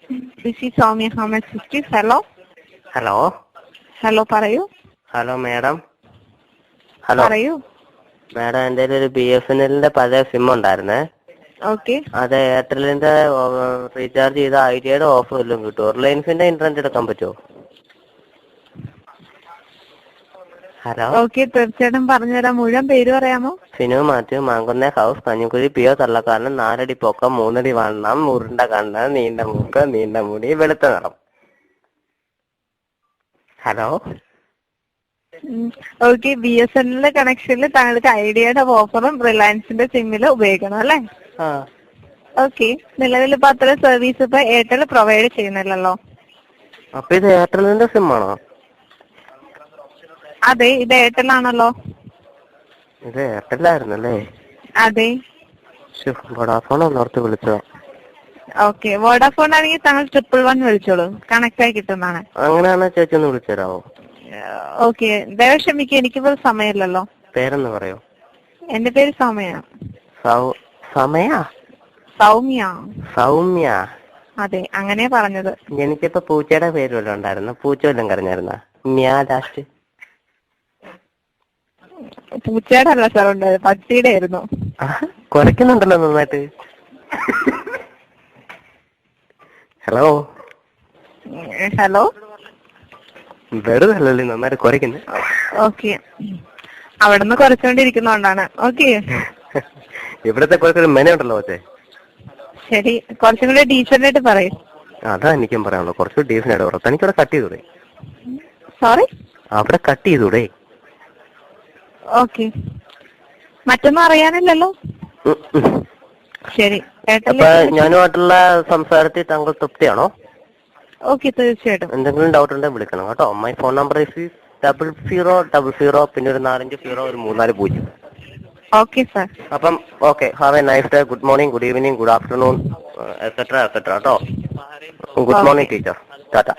This is Soumya Home Assistant. Hello. Hello hello പറയൂ. Hello madam. Hello പറയൂ. Madam, എൻ്റെ ഒരു BSNL പഴയ സിം ഉണ്ടായിരുന്നേ. ഓക്കെ. അത് എയർടെലിന്റെ റീചാർജ് ചെയ്ത ഐഡിയയുടെ ഓഫർ വല്ലതും കിട്ടുമോ? റിലയൻസിന്റെ ഇന്റർനെറ്റ് എടുക്കാൻ പറ്റുമോ? ഹലോ. ഓക്കെ, തീർച്ചയായിട്ടും പറഞ്ഞുതരാം. മുഴുവൻ പേര് പറയാമോ? സിനു മാത്യു, മാങ്കുന്നേ ഹൗസ്, കഞ്ഞിക്കുഴി, PO തള്ളക്കാരൻ, 4 അടി പൊക്കം, 3 അടി വണ്ണം, ഉരുണ്ട കണ്ണ്, നീണ്ട മൂക്ക്, നീണ്ട മുടി, വെളുത്ത നിറം. ഹലോ. ഓക്കെ, BSNL കണക്ഷനിൽ താങ്കൾക്ക് ഐഡിയയുടെ ഓഫറും റിലയൻസിന്റെ സിമ്മിൽ ഉപയോഗിക്കണം അല്ലേ? ആ. ഓക്കെ, നിലവിൽ ഇപ്പൊ അത്ര സർവീസ് ഇപ്പൊ എയർടെൽ പ്രൊവൈഡ് ചെയ്യുന്നില്ലല്ലോ. അപ്പൊ ഇത് എയർടെലിന്റെ സിം ആണോ? അതെ, ഇത് എയർടെൽ ആണല്ലോ. ഇത് എയർടെല്ലായിരുന്നല്ലേ? അതെ. വോഡാഫോൺ ഒന്നോർത്ത് വിളിച്ചോ. ഓക്കെ, വോഡാഫോൺ ആണെങ്കിൽ താങ്കൾ 111 വിളിച്ചോളൂ, കണക്ട് ആയി കിട്ടുന്നതാണ്. അങ്ങനെയാണോ? ചേച്ചി ഒന്ന് വിളിച്ചു തരാമോ? ഓക്കെ, ദയവ് ക്ഷമിക്കുക, എനിക്കിപ്പോൾ സമയമില്ലല്ലോ. പേരെന്ന് പറയോ? എന്റെ പേര് സൗമ്യ. സൗമ്യ. അതെ, അങ്ങനെ പറഞ്ഞത്. എനിക്കിപ്പോ പൂച്ചയുടെ പേര് വല്ലതും ഉണ്ടായിരുന്നു. പൂച്ച വല്ലതും കരഞ്ഞായിരുന്ന? ലാസ്റ്റ് പൂച്ചയുടെ അല്ല സാർ ഉണ്ടായത്, പട്ടിയുടെ ആയിരുന്നു. കുറയ്ക്കുന്നുണ്ടല്ലോ നന്നായിട്ട്. ഹലോ. ഹലോ. വെറുതെ അല്ലല്ലേ നന്നായിട്ട് കുറയ്ക്കുന്നത്. ഓക്കെ, അവിടുന്ന് കുറച്ചുകൊണ്ടിരിക്കുന്നോണ്ടാണ്. ഓക്കെ. ഇവിടത്തെ കുറച്ചൊരു മെനുണ്ടല്ലോ പക്ഷേ. ശരി, കുറച്ചും കൂടെ ഡീസന്റ് ആയിട്ട് പറയും. അതാ എനിക്കും പറയാനുള്ളൂ, കുറച്ചുകൂടി ഡീസന്റ് ആയിട്ട് പറയാം. തനിക്കവിടെ കട്ട് ചെയ്തൂടെ? സോറി, അവിടെ കട്ട് ചെയ്തൂടെ? ഓക്കെ, മറ്റൊന്നും അറിയാനില്ലല്ലോ. ശരി, അപ്പൊ ഞാനുമായിട്ടുള്ള സംസാരത്തിൽ താങ്കൾ തൃപ്തിയാണോ? ഓക്കെ, തീർച്ചയായിട്ടും. എന്തെങ്കിലും ഡൗട്ട് ഉണ്ടെങ്കിൽ വിളിക്കണം കേട്ടോ. മൈ ഫോൺ നമ്പർ 0000 പിന്നെ ഒരു 45 ഒരു 34 0. Okay sir. അപ്പം okay, have a nice day. Good morning, good evening, good afternoon, etcetera കേട്ടോ. Good morning teacher. ടാറ്റ.